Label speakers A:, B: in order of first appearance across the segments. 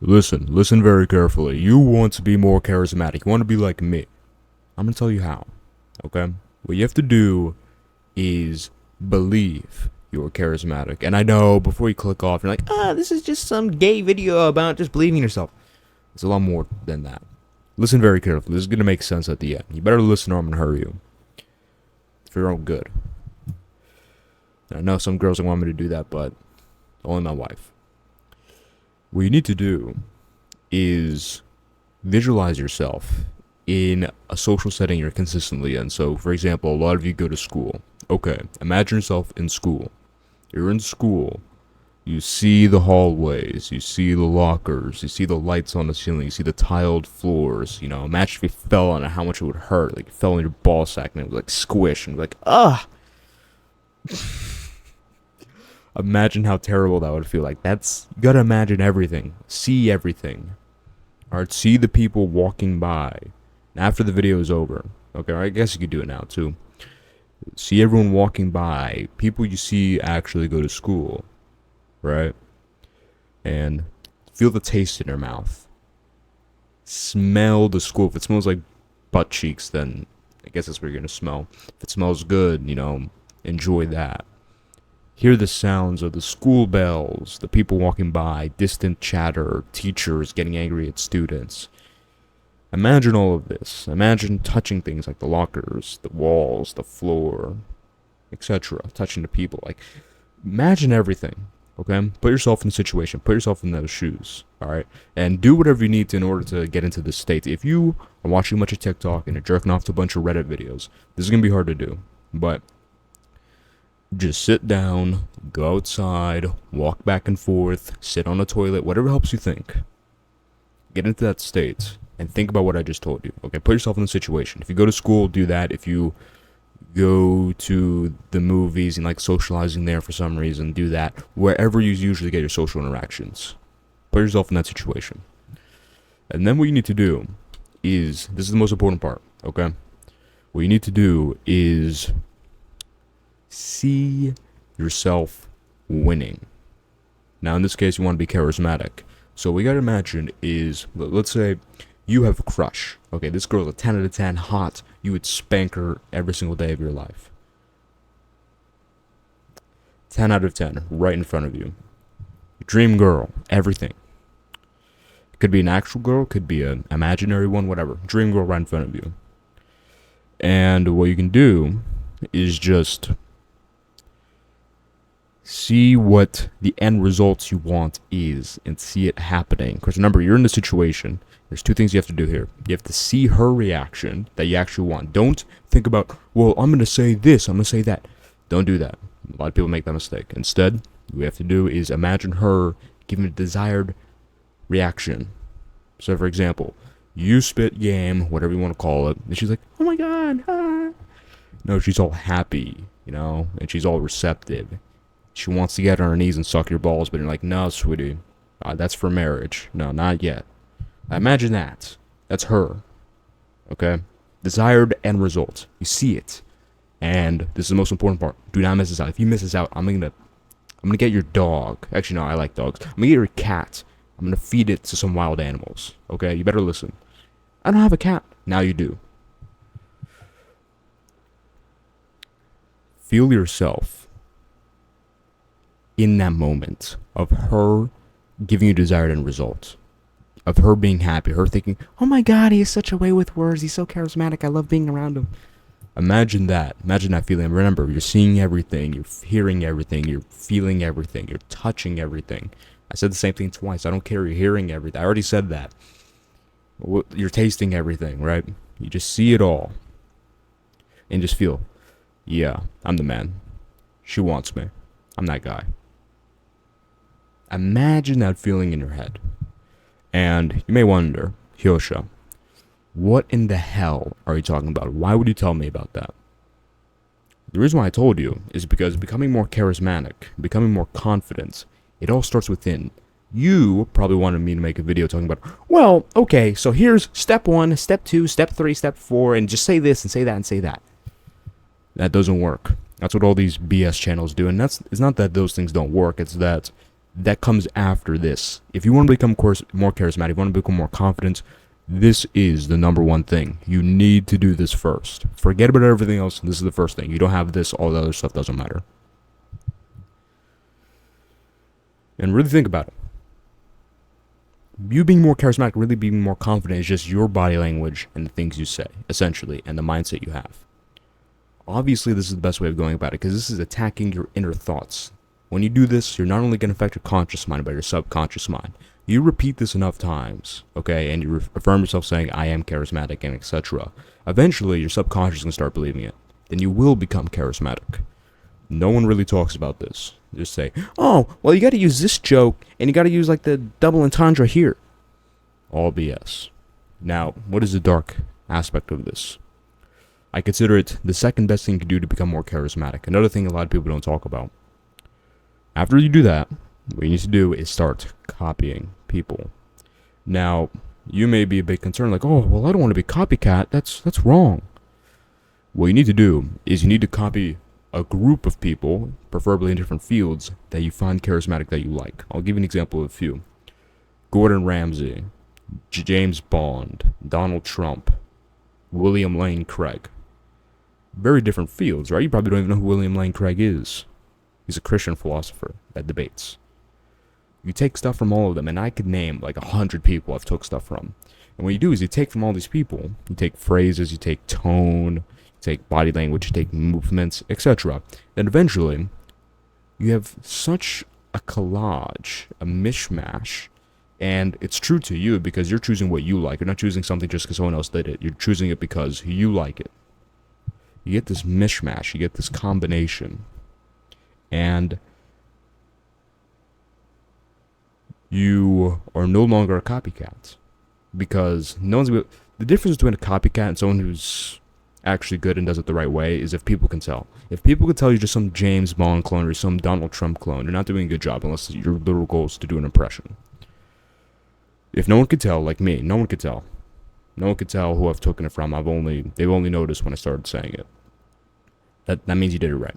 A: Listen very carefully. You want to be more charismatic. You want to be like me. I'm gonna tell you how. Okay? What you have to do is believe you're charismatic. And I know before you click off, you're like, this is just some gay video about just believing in yourself. It's a lot more than that. Listen very carefully. This is gonna make sense at the end. You better listen or I'm gonna hurt you. For your own good. And I know some girls don't want me to do that, but only my wife. What you need to do is visualize yourself in a social setting you're consistently in. So, for example, a lot of you go to school. Okay, imagine yourself in school. You're in school. You see the hallways. You see the lockers. You see the lights on the ceiling. You see the tiled floors. You know, imagine if you fell on it, how much it would hurt. Like, you fell on your ball sack and it would, like, squish. And like, ugh! Imagine how terrible that would feel like. You gotta imagine everything. See everything. Alright, see the people walking by. After the video is over. Okay, I guess you could do it now too. See everyone walking by. People you see actually go to school. Right? And feel the taste in their mouth. Smell the school. If it smells like butt cheeks, then I guess that's what you're gonna smell. If it smells good, enjoy that. Hear the sounds of the school bells, the people walking by, distant chatter, teachers getting angry at students. Imagine all of this. Imagine touching things like the lockers, the walls, the floor, etc. Touching the people. Like, imagine everything, okay? Put yourself in the situation. Put yourself in those shoes, alright? And do whatever you need to in order to get into this state. If you are watching a bunch of TikTok and you're jerking off to a bunch of Reddit videos, this is going to be hard to do, but just sit down, go outside, walk back and forth, sit on a toilet, whatever helps you think. Get into that state and think about what I just told you. Okay, put yourself in the situation. If you go to school, do that. If you go to the movies and like socializing there for some reason, do that. Wherever you usually get your social interactions, put yourself in that situation. And then what you need to do is, this is the most important part, okay? What you need to do is see yourself winning. Now, in this case, you want to be charismatic. So what you gotta imagine is, let's say you have a crush. Okay, this girl's a 10 out of 10, hot. You would spank her every single day of your life. 10 out of 10, right in front of you. Dream girl, everything. It could be an actual girl, could be an imaginary one, whatever. Dream girl right in front of you. And what you can do is just see what the end results you want is and see it happening. Because remember, you're in the situation. There's two things you have to do here. You have to see her reaction that you actually want. Don't think about, well, I'm going to say this, I'm going to say that. Don't do that. A lot of people make that mistake. Instead, what you have to do is imagine her giving a desired reaction. So, for example, you spit game, whatever you want to call it, and she's like, oh my god, ah. No, she's all happy, and she's all receptive. She wants to get on her knees and suck your balls, but you're like, no, sweetie, that's for marriage. No, not yet. Imagine that. That's her. Okay? Desired end result. You see it. And this is the most important part. Do not miss this out. If you miss this out, I'm gonna get your dog. Actually, no, I like dogs. I'm gonna get your cat. I'm gonna feed it to some wild animals. Okay? You better listen. I don't have a cat. Now you do. Feel yourself in that moment of her giving you desired end result, of her being happy, her thinking, oh my god, he has such a way with words, he's so charismatic, I love being around him. Imagine that feeling. Remember, you're seeing everything, you're hearing everything, you're feeling everything, you're touching everything. I said the same thing twice. I don't care, you're hearing everything. I already said that. You're tasting everything, right? You just see it all and just feel, yeah, I'm the man. She wants me. I'm that guy. Imagine that feeling in your head. And you may wonder, Hyosha, what in the hell are you talking about? Why would you tell me about that? The reason why I told you is because becoming more charismatic, becoming more confident, it all starts within. You probably wanted me to make a video talking about, well, okay, so here's step 1, step 2, step 3, step 4, and just say this and say that and say that. That doesn't work. That's what all these BS channels do, and it's not that those things don't work, it's that that comes after this. If you want to become more charismatic, you want to become more confident, this is the number one thing. You need to do this first. Forget about everything else. This is the first thing. You don't have this, all the other stuff doesn't matter. And really think about it. You being more charismatic, really being more confident is just your body language and the things you say, essentially, and the mindset you have. Obviously, this is the best way of going about it, because this is attacking your inner thoughts. When you do this, you're not only going to affect your conscious mind, but your subconscious mind. You repeat this enough times, okay, and you affirm yourself saying, I am charismatic, and etc. Eventually, your subconscious is going to start believing it. Then you will become charismatic. No one really talks about this. Just say, oh, well, you got to use this joke, and you got to use, like, the double entendre here. All BS. Now, what is the dark aspect of this? I consider it the second best thing you can do to become more charismatic. Another thing a lot of people don't talk about. After you do that, what you need to do is start copying people. Now, you may be a bit concerned, like, oh, well, I don't want to be copycat. That's wrong. What you need to do is you need to copy a group of people, preferably in different fields, that you find charismatic that you like. I'll give you an example of a few. Gordon Ramsay, James Bond, Donald Trump, William Lane Craig. Very different fields, right? You probably don't even know who William Lane Craig is. He's a Christian philosopher that debates. You take stuff from all of them, and I could name like 100 people I've took stuff from. And what you do is you take from all these people, you take phrases, you take tone, you take body language, you take movements, etc. Then eventually, you have such a collage, a mishmash, and it's true to you because you're choosing what you like. You're not choosing something just because someone else did it. You're choosing it because you like it. You get this mishmash, you get this combination, and you are no longer a copycat. Because no one's the difference between a copycat and someone who's actually good and does it the right way is if people can tell. If people can tell you're just some James Bond clone or some Donald Trump clone, you're not doing a good job unless your literal goal is to do an impression. If no one could tell, like me, no one could tell. No one could tell who I've taken it from. They've only noticed when I started saying it. That means you did it right.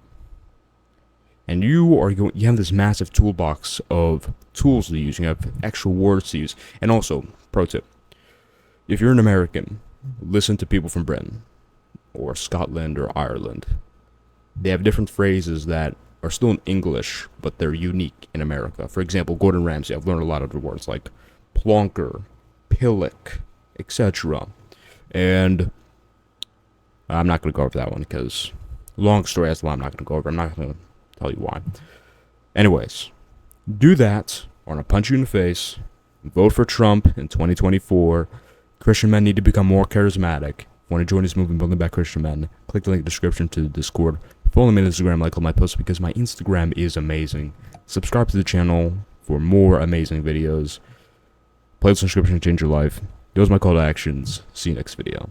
A: And you have this massive toolbox of tools to use. You have extra words to use. And also, pro tip, if you're an American, listen to people from Britain or Scotland or Ireland. They have different phrases that are still in English, but they're unique in America. For example, Gordon Ramsay, I've learned a lot of the words like plonker, pillock, etc. And I'm not going to go over that one because long story as to why I'm not going to go over. I'm not going to tell you why. Anyways, do that or I'm going to punch you in the face. Vote for Trump in 2024. Christian men need to become more charismatic. Want to join this movement, Building Back Christian Men? Click the link in the description to the Discord. Follow me on Instagram, like all my posts because my Instagram is amazing. Subscribe to the channel for more amazing videos. Play the subscription to change your life. Those are my call to actions. See you next video.